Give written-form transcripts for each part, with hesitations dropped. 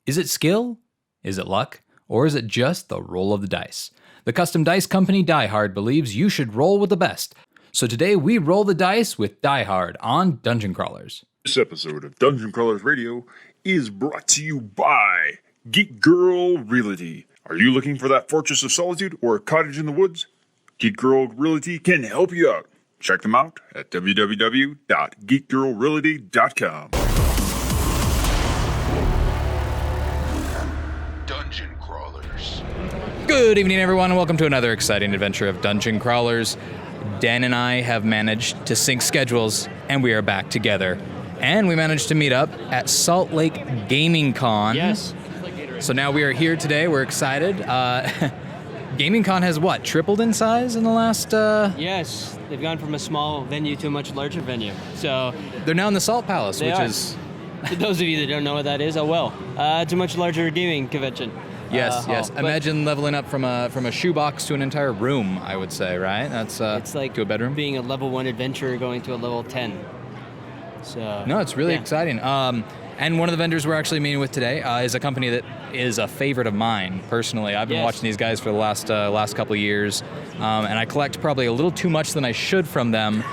Is it skill? Is it luck? Or is it just the roll of the dice? The custom dice company Die Hard believes you should roll with the best. So today we roll the dice with Die Hard on Dungeon Crawlers. This episode of Dungeon Crawlers Radio is brought to you by Geek Girl Realty. Are you looking for that fortress of solitude or a cottage in the woods? Geek Girl Realty can help you out. Check them out at www.geekgirlrealty.com. Dungeon Crawlers. Good evening, everyone, and welcome to another exciting adventure of Dungeon Crawlers. Dan and I have managed to sync schedules, and we are back together. And we managed to meet up at Salt Lake Gaming Con. Yes. So now we are here today. We're excited. Gaming Con has what, tripled in size in the last... Yes, they've gone from a small venue to a much larger venue. So They're now in the Salt Palace, They which are. is... for those of you that don't know what that is, it's a much larger gaming convention. Yes, yes. But Imagine leveling up from a shoebox to an entire room, I would say, right? That's it's like to a bedroom. being a level 1 adventurer going to a level 10. So No, it's really yeah. exciting. And one of the vendors we're actually meeting with today is a company that is a favorite of mine, personally. I've been Yes. watching these guys for the last couple of years, and I collect probably a little too much than I should from them.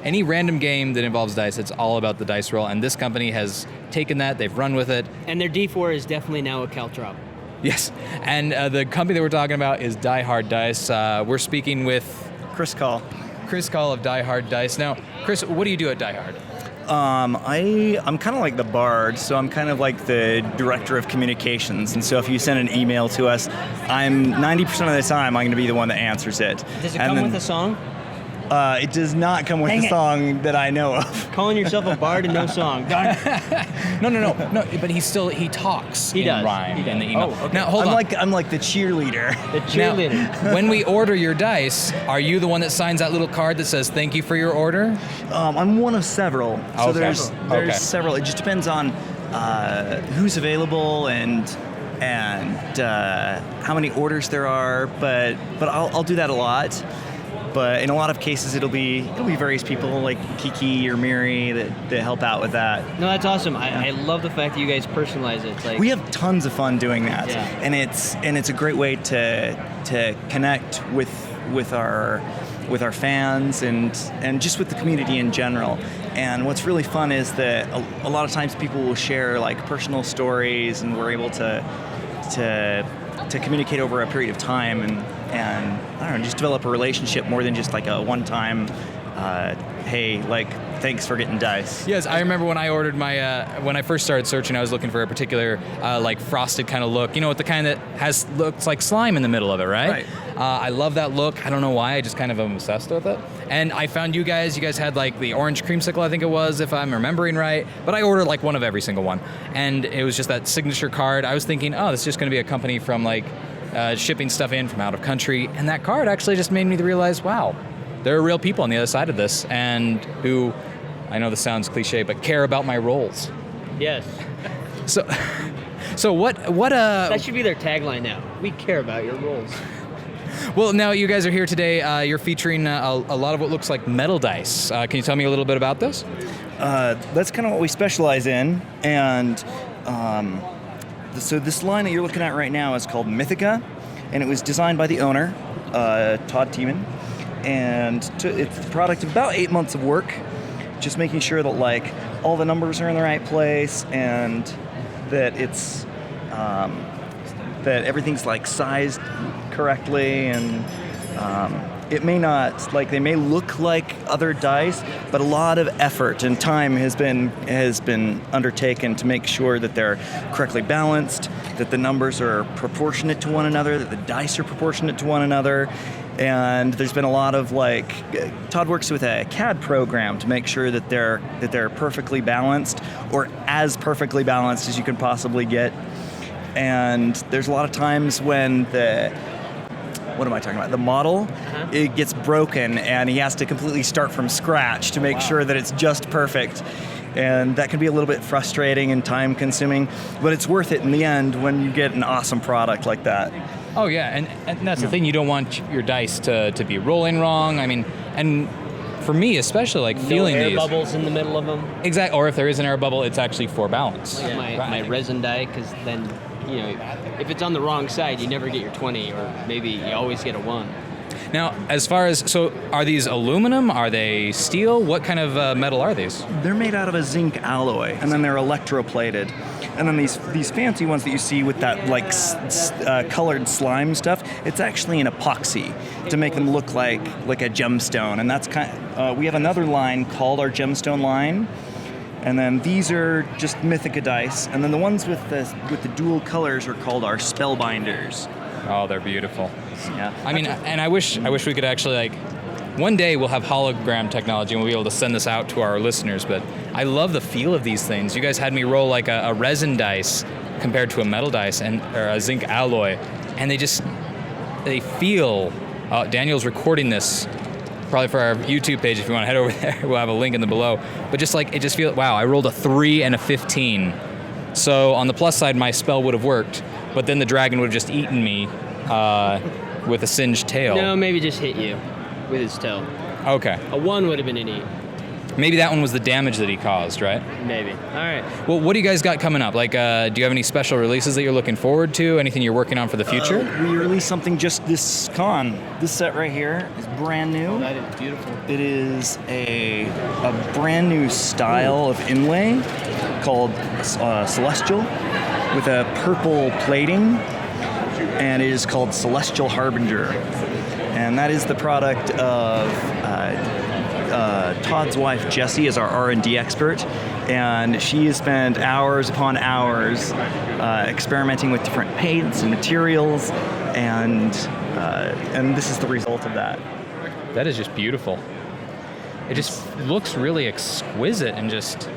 Any random game that involves dice, it's all about the dice roll, and this company has taken that, they've run with it. And their D4 is definitely now a caltrop. Yes, and the company that we're talking about is Die Hard Dice. We're speaking with Chris Call. Chris Call of Die Hard Dice. Now, Chris, what do you do at Die Hard? I'm kind of like the bard, so I'm kind of like the director of communications. And so if you send an email to us, I'm 90% of the time I'm going to be the one that answers it. Does it And come then, with a song? It does not come with Dang a it. song that I know of. Calling yourself a bard and no song. Darn it. No. But he talks He in does. rhyme He in the does. email. Oh, okay. Now, hold I'm on. like the cheerleader. The cheerleader. Now, when we order your dice, are you the one that signs that little card that says "Thank you for your order"? I'm one of several. So Okay. there's Okay. several. It just depends on who's available and how many orders there are. But I'll do that a lot. But in a lot of cases, it'll be various people like Kiki or Miri that help out with that. No, that's awesome. I love the fact that you guys personalize it. It's like, We have tons of fun doing that, Yeah. and it's a great way to connect with our fans and just with the community in general. And what's really fun is that a lot of times people will share like personal stories, and we're able to communicate over a period of time and I don't know, just develop a relationship more than just like a one-time, hey, like, thanks for getting dice. Yes, I remember when I ordered my when I first started searching, I was looking for a particular like frosted kind of look. You know, with the kind that looks like slime in the middle of it, right? Right. I love that look. I don't know why. I just kind of am obsessed with it. And I found you guys. You guys had like the orange creamsicle, I think it was, if I'm remembering right. But I ordered like one of every single one, and it was just that signature card. I was thinking, oh, this is just going to be a company from like shipping stuff in from out of country, and that card actually just made me realize, wow, there are real people on the other side of this, and who, I know this sounds cliche, but care about my rolls. yes. So what That should be their tagline now. We care about your roles. well, now you guys are here today. You're featuring a lot of what looks like metal dice. Can you tell me a little bit about this? That's kind of what we specialize in, and so this line that you're looking at right now is called Mythica, and it was designed by the owner, Todd Tiemann, and it's the product of about 8 months of work, just making sure that like all the numbers are in the right place and that it's that everything's like sized correctly, and it may not, like, they may look like other dice, but a lot of effort and time has been undertaken to make sure that they're correctly balanced, that the numbers are proportionate to one another, that the dice are proportionate to one another. And there's been a lot of like, Todd works with a CAD program to make sure that they're perfectly balanced, or as perfectly balanced as you can possibly get. And there's a lot of times when the model, it gets broken and he has to completely start from scratch to make sure that it's just perfect. And that can be a little bit frustrating and time consuming, but it's worth it in the end when you get an awesome product like that. Oh yeah, and that's the thing. You don't want your dice to be rolling wrong. I mean, and for me, especially like feeling no air these. bubbles in the middle of them. Exactly. Or if there is an air bubble, it's actually for balance. My resin die, because then, if it's on the wrong side, you never get your 20, or maybe you always get a 1. Now, as far as, so are these aluminum? Are they steel? What kind of metal are these? They're made out of a zinc alloy, and then they're electroplated. And then these fancy ones that you see with that colored slime stuff, it's actually an epoxy to make them look like a gemstone. And that's we have another line called our gemstone line. And then these are just Mythica dice, and then the ones with the dual colors are called our Spellbinders. Oh, they're beautiful. Yeah. I mean, and I wish we could actually one day we'll have hologram technology and we'll be able to send this out to our listeners. But I love the feel of these things. You guys had me roll like a resin dice compared to a metal dice or a zinc alloy, and they feel. Daniel's recording this. Probably for our YouTube page, if you want to head over there, we'll have a link in the below. But it just feels, wow, I rolled a 3 and a 15. So on the plus side, my spell would have worked, but then the dragon would have just eaten me with a singed tail. No, maybe just hit you with his tail. Okay. A 1 would have been an 8. Maybe that one was the damage that he caused, right? Maybe. All right. Well, what do you guys got coming up? Like, do you have any special releases that you're looking forward to? Anything you're working on for the future? We released something just this con. This set right here is brand new. Oh, that is beautiful. It is a brand new style of inlay called Celestial with a purple plating, and it is called Celestial Harbinger. And that is the product of Todd's wife, Jessie, is our R&D expert, and she has spent hours upon hours experimenting with different paints and materials, and this is the result of that. That is just beautiful. It just looks really exquisite and just...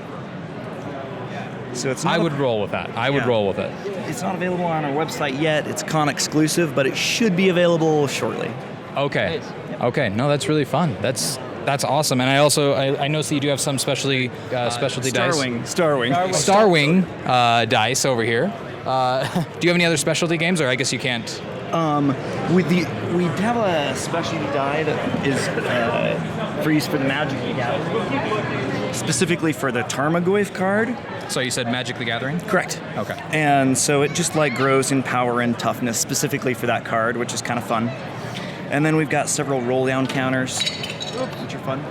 So it's I would roll with that. I would roll with it. It's not available on our website yet. It's con exclusive, but it should be available shortly. Okay. Nice. Okay. No, that's really fun. That's awesome. And I know that you do have some specialty dice. Starwing dice over here. Do you have any other specialty games, or I guess you can't? We have a specialty die that is for use for the Magic the Gathering, specifically for the Tarmogoyf card. So you said Magic the Gathering? Correct. Okay. And so it just grows in power and toughness specifically for that card, which is kind of fun. And then we've got several roll down counters, which are fun.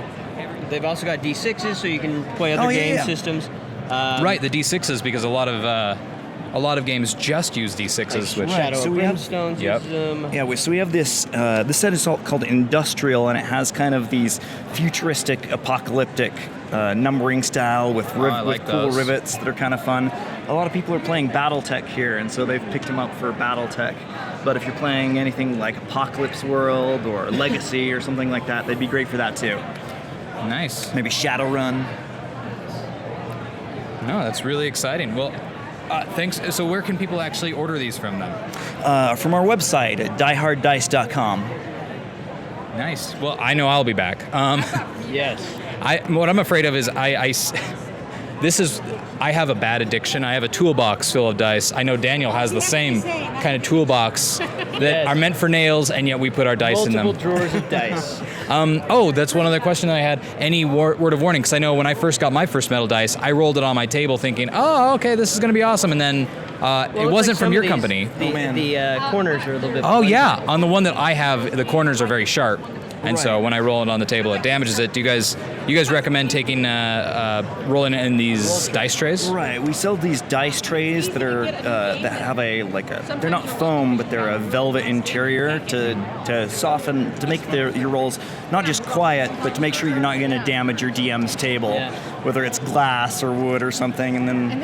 They've also got D6s, so you can play other game systems. Right, the D6s, because a lot of games just use D6s, which Shadow so of we have- Brimstones. Yep. uses them. Yeah, so we have this. This set is called Industrial, and it has kind of these futuristic, apocalyptic numbering style with I like cool those. rivets that are kind of fun. A lot of people are playing BattleTech here, and so they've picked them up for BattleTech. But if you're playing anything like Apocalypse World or Legacy or something like that, they'd be great for that too. nice. Maybe Shadowrun. No, that's really exciting. Well, thanks. So where can people actually order these from then? From our website at dieharddice.com. Nice. Well, I know I'll be back. Yes. What I'm afraid of is I have a bad addiction. I have a toolbox full of dice. I know Daniel has the same kind of toolbox that Yes. are meant for nails, and yet we put our dice in them. Multiple drawers of dice. That's one other question I had. Any word of warning? Because I know when I first got my first metal dice, I rolled it on my table thinking, oh, okay, this is going to be awesome. And then it wasn't from your company. The corners are a little bit. Oh, yeah. On the one that I have, the corners are very sharp. And so when I roll it on the table, it damages it. Do you guys recommend taking rolling it in these dice trays? Right, we sell these dice trays that are that have they're not foam, but they're a velvet interior to soften, to make your rolls not just quiet, but to make sure you're not going to damage your DM's table, whether it's glass or wood or something, and then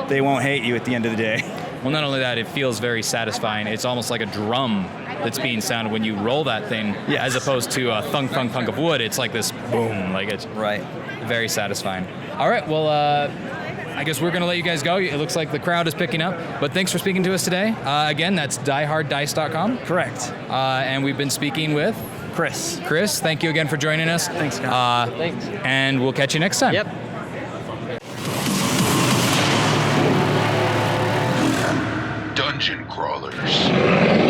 they won't hate you at the end of the day. Well, not only that, it feels very satisfying. It's almost like a drum that's being sounded when you roll that thing, as opposed to a thunk, thunk, thunk of wood. It's like this boom, like it's Right. very satisfying. All right, well, I guess we're going to let you guys go. It looks like the crowd is picking up, but thanks for speaking to us today. Again, that's dieharddice.com. Correct. And we've been speaking with Chris. Chris. Thank you again for joining us. Thanks, Scott. Thanks. And we'll catch you next time. Yep. Dungeon crawlers.